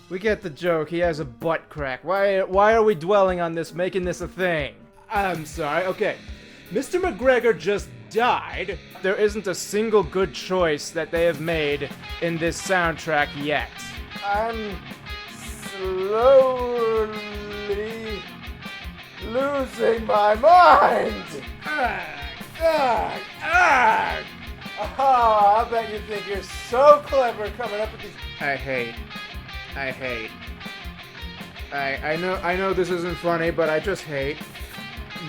We get the joke. He has a butt crack. Why are we dwelling on this, making this a thing? I'm sorry. Okay. Mr. McGregor just died. There isn't a single good choice that they have made in this soundtrack yet. I'm slowly losing my mind. Oh, I bet you think you're so clever coming up with these. I hate. I know this isn't funny, but I just hate.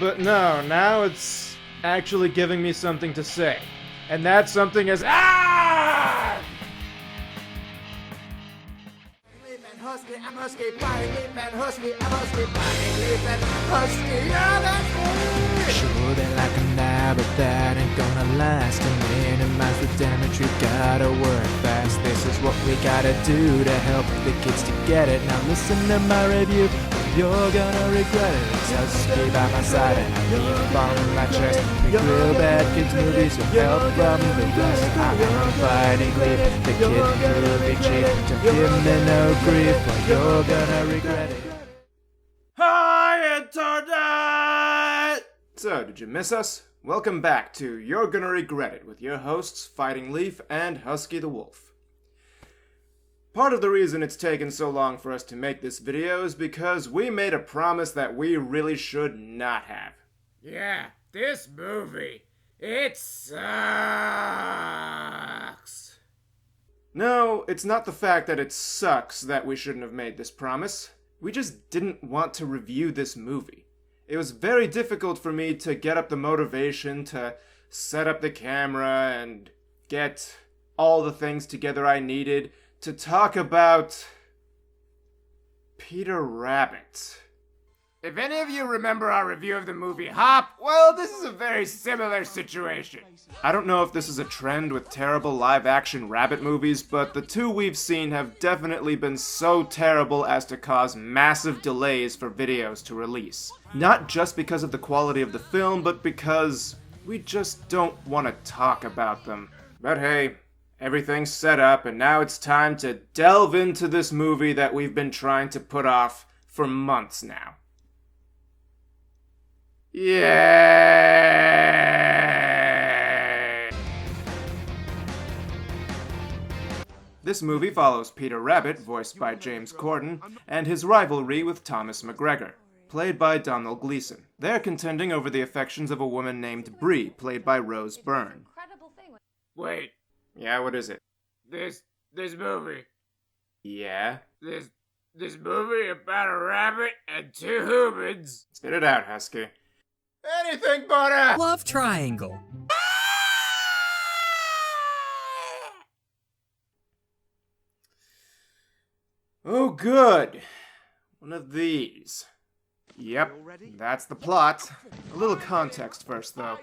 But no, now it's actually giving me something to say. And that something is Shooting like an hour, but that ain't gonna last. To minimize the damage, we gotta work fast. This is what we gotta do to help the kids to get it. Now listen to my review, you're gonna regret it. It's Husky by my side and I keep on my chest. We real bad kids movies with help from the rest. I'm fighting leave, the kid movie cheap. To give me no grief, but you're gonna regret it. Hi, Internet! So, did you miss us? Welcome back to You're Gonna Regret It with your hosts, Fighting Leaf and Husky the Wolf. Part of the reason it's taken so long for us to make this video is because we made a promise that we really should not have. Yeah, this movie, it sucks. No, it's not the fact that it sucks that we shouldn't have made this promise. We just didn't want to review this movie. It was very difficult for me to get up the motivation to set up the camera and get all the things together I needed to talk about Peter Rabbit. If any of you remember our review of the movie Hop, well, this is a very similar situation. I don't know if this is a trend with terrible live-action rabbit movies, but the two we've seen have definitely been so terrible as to cause massive delays for videos to release. Not just because of the quality of the film, but because we just don't want to talk about them. But hey, everything's set up, and now it's time to delve into this movie that we've been trying to put off for months now. Yay! This movie follows Peter Rabbit, voiced by James Corden, and his rivalry with Thomas McGregor, played by Donald Gleason. They're contending over the affections of a woman named Bree, played by Rose Byrne. Wait, Yeah, what is it? this movie, Yeah? this movie about a rabbit and two humans. Spit it out, Husky. Anything but a... Love triangle. Oh, good. One of these. Yep, that's the plot. A little context first, though.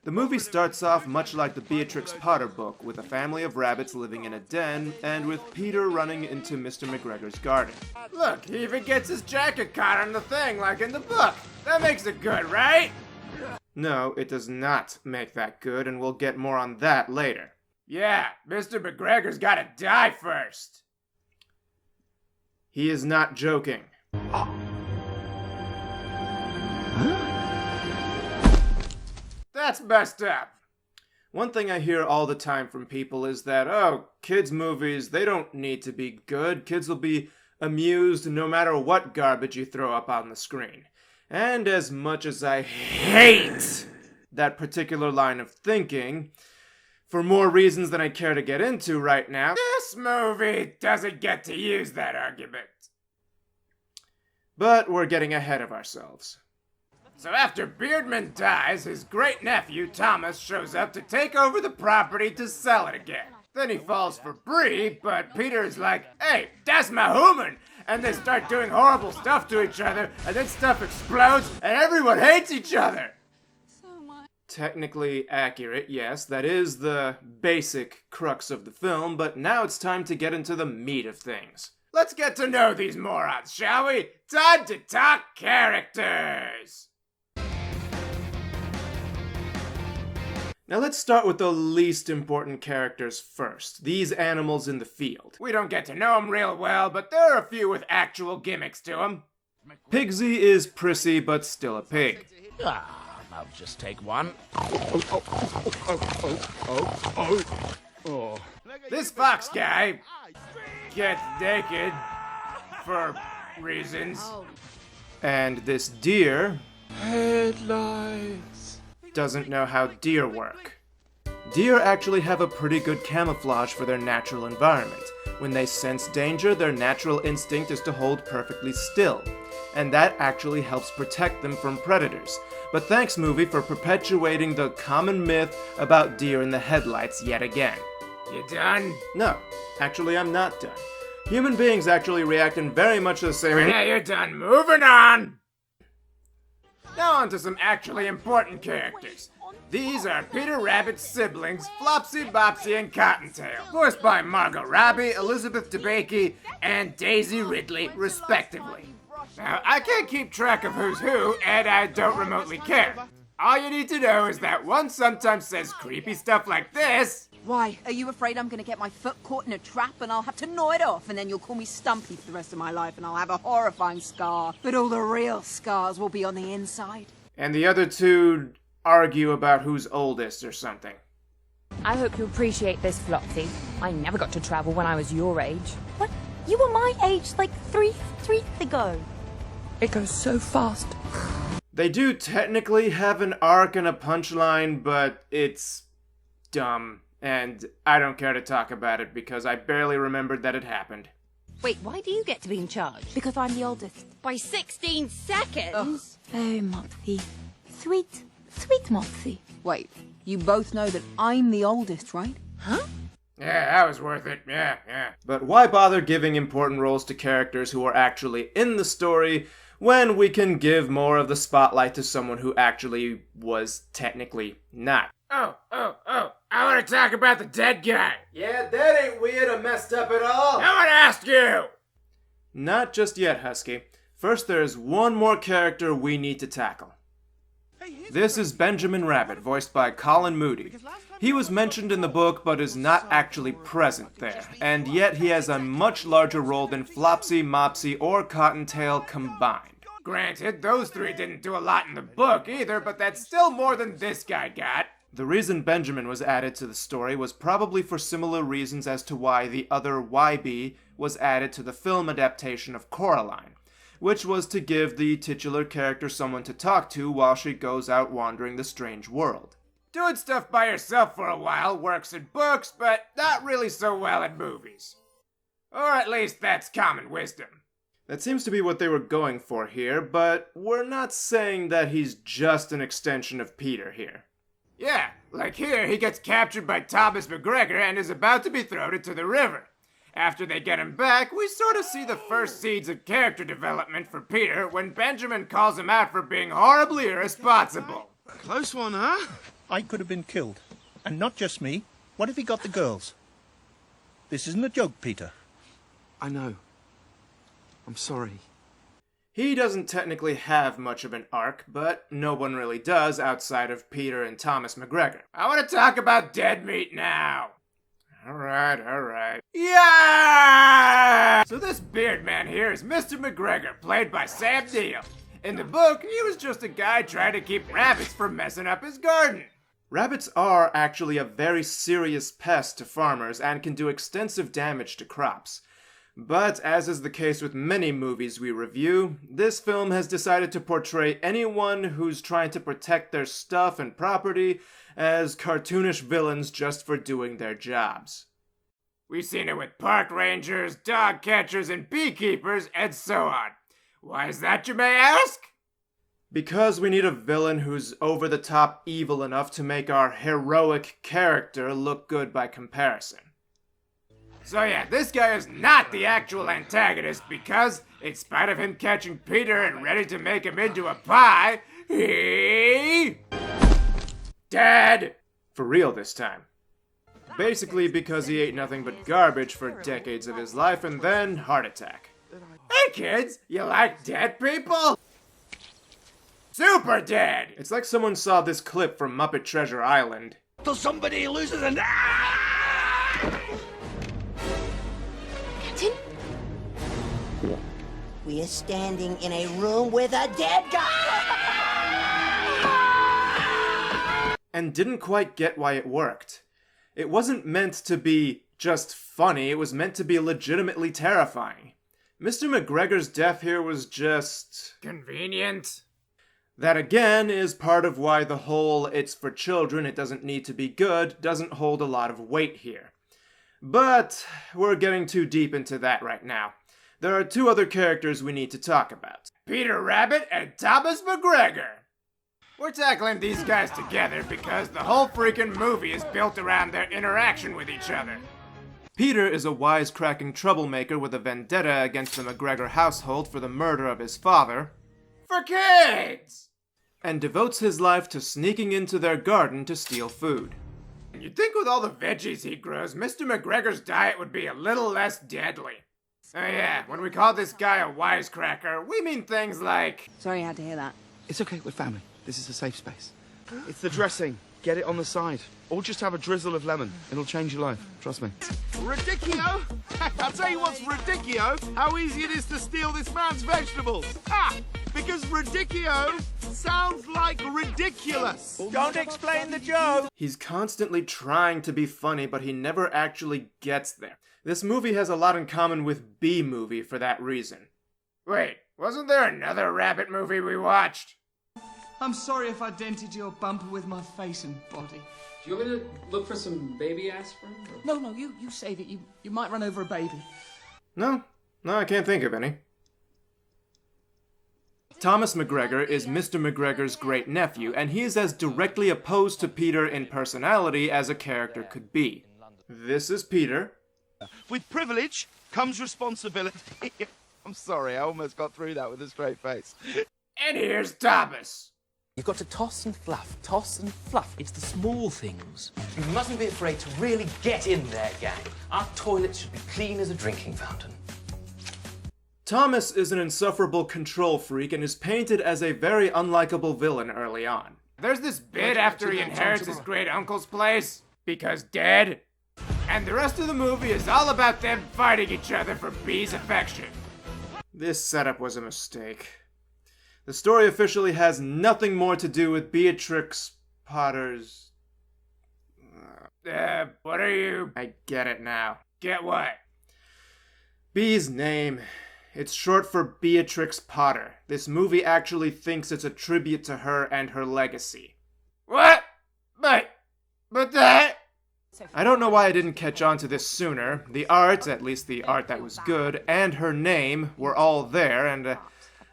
The movie starts off much like the Beatrix Potter book, with a family of rabbits living in a den, and with Peter running into Mr. McGregor's garden. Look, he even gets his jacket caught on the thing like in the book. That makes it good, right? No, it does not make that good, and we'll get more on that later. Yeah, Mr. McGregor's gotta die first. He is not joking. That's messed up. One thing I hear all the time from people is that, oh, kids' movies, they don't need to be good. Kids will be amused no matter what garbage you throw up on the screen. And as much as I hate that particular line of thinking, for more reasons than I care to get into right now, This movie doesn't get to use that argument. but we're getting ahead of ourselves. So after Beardman dies, his great-nephew Thomas shows up to take over the property to sell it again. Then he falls for Bree, but Peter's like, hey, that's my human! And they start doing horrible stuff to each other, and then stuff explodes, and everyone hates each other! Technically accurate, yes, that is the basic crux of the film, but now it's time to get into the meat of things. Let's get to know these morons, shall we? Time to talk characters! Now let's start with the least important characters first, these animals in the field. We don't get to know them real well, but there are a few with actual gimmicks to them. Pigsy is prissy, but still a pig. I'll just take one. This fox guy gets naked for reasons. And this deer Headlights. doesn't know how deer work. Deer actually have a pretty good camouflage for their natural environment. When they sense danger, their natural instinct is to hold perfectly still, and that actually helps protect them from predators. But thanks, movie, for perpetuating the common myth about deer in the headlights yet again. You done? No, actually I'm not done. Human beings actually react in very much the same way. Yeah, you're done. Moving on! Now on to some actually important characters. These are Peter Rabbit's siblings, Flopsy, Bopsy, and Cottontail, voiced by Margot Robbie, Elizabeth Debicki, and Daisy Ridley, respectively. Now, I can't keep track of who's who, and I don't remotely care. All you need to know is that one sometimes says creepy stuff like this. Why, are you afraid I'm gonna get my foot caught in a trap and I'll have to gnaw it off and then you'll call me Stumpy for the rest of my life and I'll have a horrifying scar, but all the real scars will be on the inside? And the other two argue about who's oldest or something. I hope you appreciate this, Flopsy. I never got to travel when I was your age. What? You were my age like three ago. It goes so fast. They do technically have an arc and a punchline, but it's dumb. And I don't care to talk about it because I barely remembered that it happened. Wait, why do you get to be in charge? Because I'm the oldest. By 16 seconds? Very Mopsy. Sweet Mopsy. Wait, you both know that I'm the oldest, right? Huh? Yeah, that was worth it. Yeah. But why bother giving important roles to characters who are actually in the story when we can give more of the spotlight to someone who actually was technically not? Oh. I want to talk about the dead guy. Yeah, that ain't weird or messed up at all. No one asked you. Not just yet, Husky. First, there's one more character we need to tackle. This is Benjamin Rabbit, voiced by Colin Moody. He was mentioned in the book, but is not actually present there, and yet he has a much larger role than Flopsy, Mopsy, or Cottontail combined. Granted, those three didn't do a lot in the book either, but that's still more than this guy got. The reason Benjamin was added to the story was probably for similar reasons as to why the other YB was added to the film adaptation of Coraline, which was to give the titular character someone to talk to while she goes out wandering the strange world. Doing stuff by yourself for a while works in books, but not really so well in movies. Or at least that's common wisdom. That seems to be what they were going for here, but we're not saying that he's just an extension of Peter here. Yeah, like here, he gets captured by Thomas McGregor and is about to be thrown into the river. After they get him back, we sort of see the first seeds of character development for Peter when Benjamin calls him out for being horribly irresponsible. Close one, huh? I could have been killed. And not just me. What if he got the girls? This isn't a joke, Peter. I know. I'm sorry. He doesn't technically have much of an arc, but no one really does outside of Peter and Thomas McGregor. I want to talk about dead meat now. Alright. Yeah! So this beard man here is Mr. McGregor, played by Sam Neill. In the book, he was just a guy trying to keep rabbits from messing up his garden. Rabbits are actually a very serious pest to farmers and can do extensive damage to crops. But, as is the case with many movies we review, this film has decided to portray anyone who's trying to protect their stuff and property as cartoonish villains just for doing their jobs. We've seen it with park rangers, dog catchers, and beekeepers, and so on. Why is that, you may ask? Because we need a villain who's over-the-top evil enough to make our heroic character look good by comparison. So yeah, this guy is not the actual antagonist because, in spite of him catching Peter and ready to make him into a pie, he... dead! For real this time. Basically because he ate nothing but garbage for decades of his life and then heart attack. Hey kids, you like dead people? Super dead! It's like someone saw this clip from Muppet Treasure Island. till somebody loses an... Captain? We're standing in a room with a dead guy! And didn't quite get why it worked. It wasn't meant to be just funny, it was meant to be legitimately terrifying. Mr. McGregor's death here was just... convenient. That again is part of why the whole "it's for children, it doesn't need to be good" doesn't hold a lot of weight here. But we're getting too deep into that right now. There are two other characters we need to talk about. Peter Rabbit and Thomas McGregor. We're tackling these guys together because the whole freaking movie is built around their interaction with each other. Peter is a wisecracking troublemaker with a vendetta against the McGregor household for the murder of his father, For kids! and devotes his life to sneaking into their garden to steal food. You'd think with all the veggies he grows, Mr. McGregor's diet would be a little less deadly. Oh yeah, when we call this guy a wisecracker, we mean things like... Sorry you had to hear that. It's okay, we're family. This is a safe space. It's the dressing. Get it on the side. Or just have a drizzle of lemon. It'll change your life. Trust me. Ridicio! I'll tell you what's ridicio. How easy it is to steal this man's vegetables. Ah! Because ridicio sounds like ridiculous. Don't explain the joke! He's constantly trying to be funny, but he never actually gets there. This movie has a lot in common with B-Movie for that reason. Wait, wasn't there another rabbit movie we watched? I'm sorry if I dented your bumper with my face and body. Do you want me to look for some baby aspirin? Or... No, you save it. You might run over a baby. No, I can't think of any. Thomas McGregor is Mr. McGregor's great-nephew, and he is as directly opposed to Peter in personality as a character could be. This is Peter. With privilege comes responsibility. I'm sorry, I almost got through that with a straight face. And here's Thomas. You've got to toss and fluff, toss and fluff. It's the small things. You mustn't be afraid to really get in there, gang. Our toilets should be clean as a drinking fountain. Thomas is an insufferable control freak and is painted as a very unlikable villain early on. There's this bit after he inherits his great-uncle's place, because dead. And the rest of the movie is all about them fighting each other for Bee's affection. This setup was a mistake. The story officially has nothing more to do with Beatrix Potter's... What are you... I get it now. Get what? Bee's name. It's short for Beatrix Potter. This movie actually thinks it's a tribute to her and her legacy. What? But that... I don't know why I didn't catch on to this sooner. The art, at least the art that was good, and her name were all there, and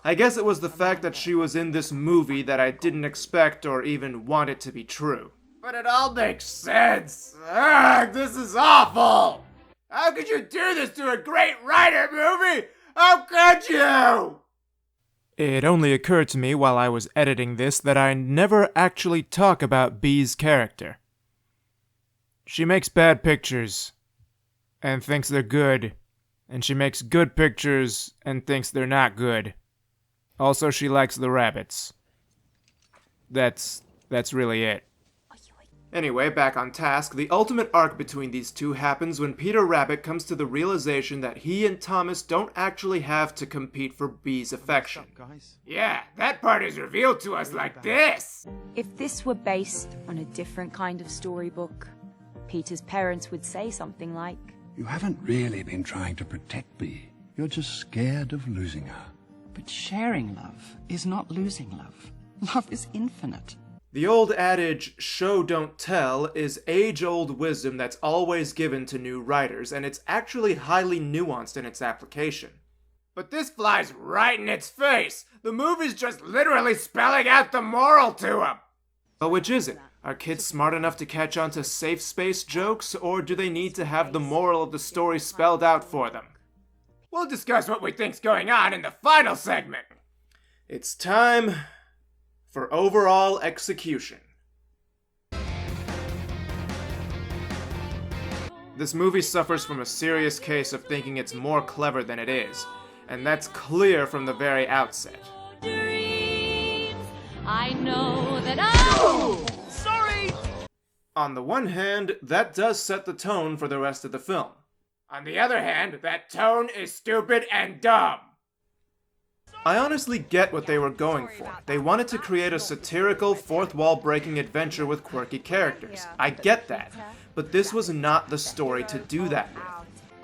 I guess it was the fact that she was in this movie that I didn't expect or even want it to be true. But it all makes sense. Ugh, this is awful! How could you do this to a great writer movie? How could you? It only occurred to me while I was editing this that I never actually talk about Bee's character. She makes bad pictures and thinks they're good, and she makes good pictures and thinks they're not good. Also, she likes the rabbits. That's really it. Anyway, back on task, the ultimate arc between these two happens when Peter Rabbit comes to the realization that he and Thomas don't actually have to compete for Bee's affection. Yeah, that part is revealed to us like this. If this were based on a different kind of storybook, Peter's parents would say something like, "You haven't really been trying to protect Bee. You're just scared of losing her." But sharing love is not losing love. Love is infinite. The old adage, show don't tell, is age-old wisdom that's always given to new writers, and it's actually highly nuanced in its application. But this flies right in its face. The movie's just literally spelling out the moral to him. But which is it? Are kids smart enough to catch on to safe space jokes, or do they need to have the moral of the story spelled out for them? We'll discuss what we think's going on in the final segment. It's time for overall execution. This movie suffers from a serious case of thinking it's more clever than it is, and that's clear from the very outset. I know that I... Sorry! On the one hand, that does set the tone for the rest of the film. On the other hand, that tone is stupid and dumb. I honestly get what they were going for. They wanted to create a satirical, fourth-wall-breaking adventure with quirky characters. I get that. But this was not the story to do that with.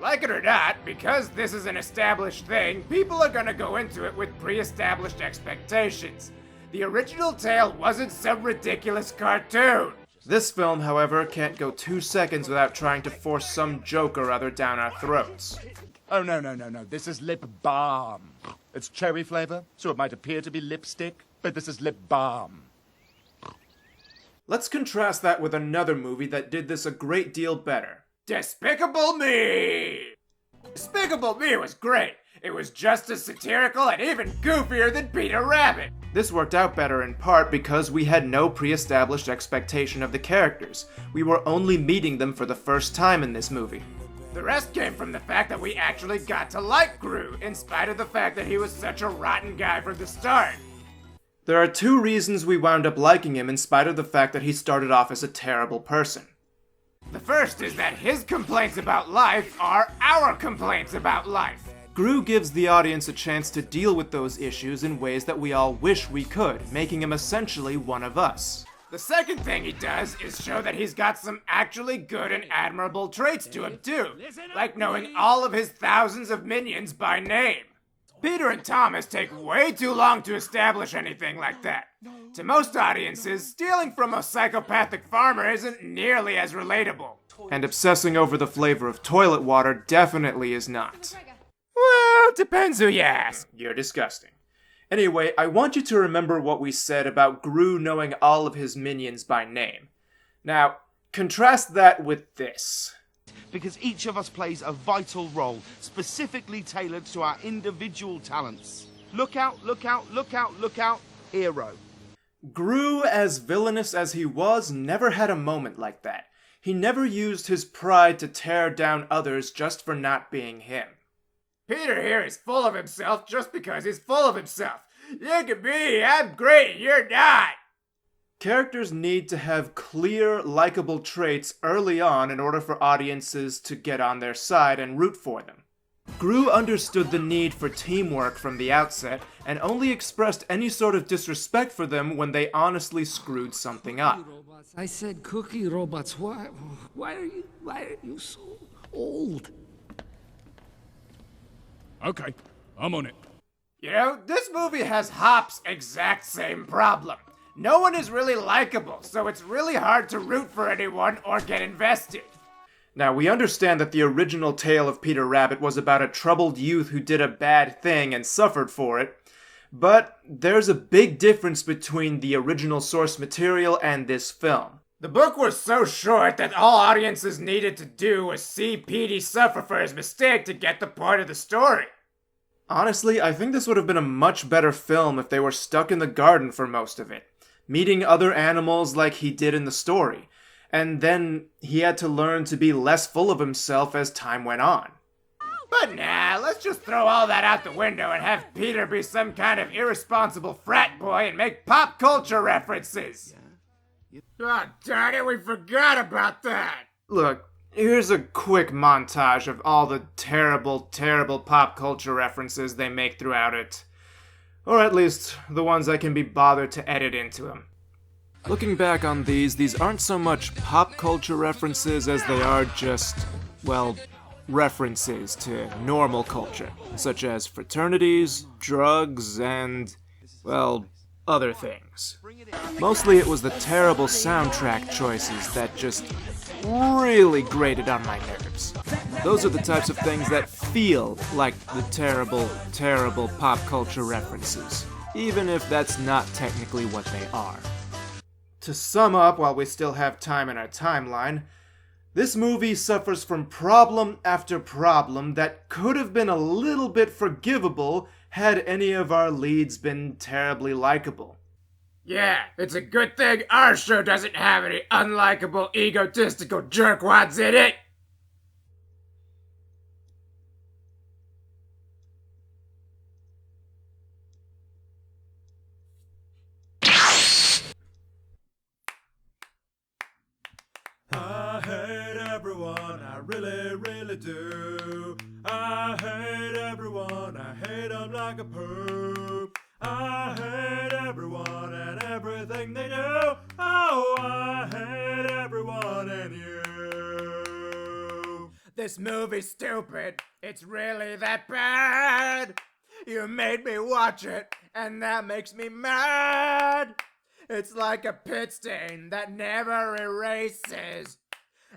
Like it or not, because this is an established thing, people are gonna go into it with pre-established expectations. The original tale wasn't some ridiculous cartoon. This film, however, can't go 2 seconds without trying to force some joke or other down our throats. Oh, no. This is lip balm. It's cherry flavor, so it might appear to be lipstick, but this is lip balm. Let's contrast that with another movie that did this a great deal better. Despicable Me! Despicable Me was great. It was just as satirical and even goofier than Peter Rabbit. This worked out better in part because we had no pre-established expectation of the characters. We were only meeting them for the first time in this movie. The rest came from the fact that we actually got to like Gru, in spite of the fact that he was such a rotten guy from the start. There are 2 reasons we wound up liking him in spite of the fact that he started off as a terrible person. The first is that his complaints about life are our complaints about life. Gru gives the audience a chance to deal with those issues in ways that we all wish we could, making him essentially one of us. The second thing he does is show that he's got some actually good and admirable traits to him too, like knowing all of his thousands of minions by name. Peter and Thomas take way too long to establish anything like that. To most audiences, stealing from a psychopathic farmer isn't nearly as relatable. And obsessing over the flavor of toilet water definitely is not. Well, depends who you ask. You're disgusting. Anyway, I want you to remember what we said about Gru knowing all of his minions by name. Now, contrast that with this. Because each of us plays a vital role, specifically tailored to our individual talents. Look out, hero. Gru, as villainous as he was, never had a moment like that. He never used his pride to tear down others just for not being him. Peter here is full of himself just because he's full of himself. Look at me, I'm great, you're not. Characters need to have clear, likable traits early on in order for audiences to get on their side and root for them. Gru understood the need for teamwork from the outset and only expressed any sort of disrespect for them when they honestly screwed something up. I said cookie robots. Why are you so old? Okay, I'm on it. You know, this movie has Hop's exact same problem. No one is really likable, so it's really hard to root for anyone or get invested. Now, we understand that the original tale of Peter Rabbit was about a troubled youth who did a bad thing and suffered for it, but there's a big difference between the original source material and this film. The book was so short that all audiences needed to do was see Petey suffer for his mistake to get the point of the story. Honestly, I think this would have been a much better film if they were stuck in the garden for most of it, meeting other animals like he did in the story, and then he had to learn to be less full of himself as time went on. But nah, let's just throw all that out the window and have Peter be some kind of irresponsible frat boy and make pop culture references. Oh, darn it, we forgot about that! Look, here's a quick montage of all the terrible, terrible pop culture references they make throughout it. Or at least, the ones I can be bothered to edit into them. Looking back on these aren't so much pop culture references as they are just, well, references to normal culture, such as fraternities, drugs, and, well, other things. Mostly it was the terrible soundtrack choices that just really grated on my nerves. Those are the types of things that feel like the terrible, terrible pop culture references, even if that's not technically what they are. To sum up, while we still have time in our timeline, this movie suffers from problem after problem that could have been a little bit forgivable had any of our leads been terribly likable. Yeah, it's a good thing our show doesn't have any unlikable, egotistical jerkwads in it! everyone, I really, really do. I hate everyone, I hate them like a poop. I hate everyone and everything they do. Oh, I hate everyone and you. This movie's stupid. It's really that bad. You made me watch it, and that makes me mad. It's like a pit stain that never erases.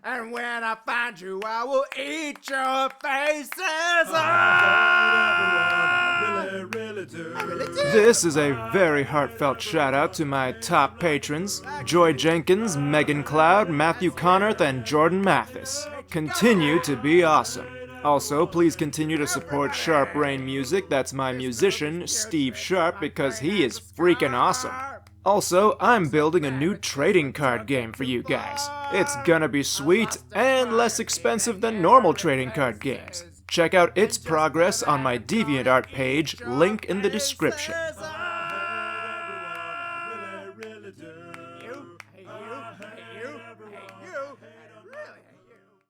And when I find you, I will eat your faces. This is a very heartfelt shout out to my top patrons, Joy Jenkins, Megan Cloud, Matthew Connorth, and Jordan Mathis. Continue to be awesome. Also, please continue to support Sharp Rain Music. That's my musician, Steve Sharp, because he is freaking awesome. Also, I'm building a new trading card game for you guys. It's gonna be sweet and less expensive than normal trading card games. Check out its progress on my DeviantArt page, link in the description.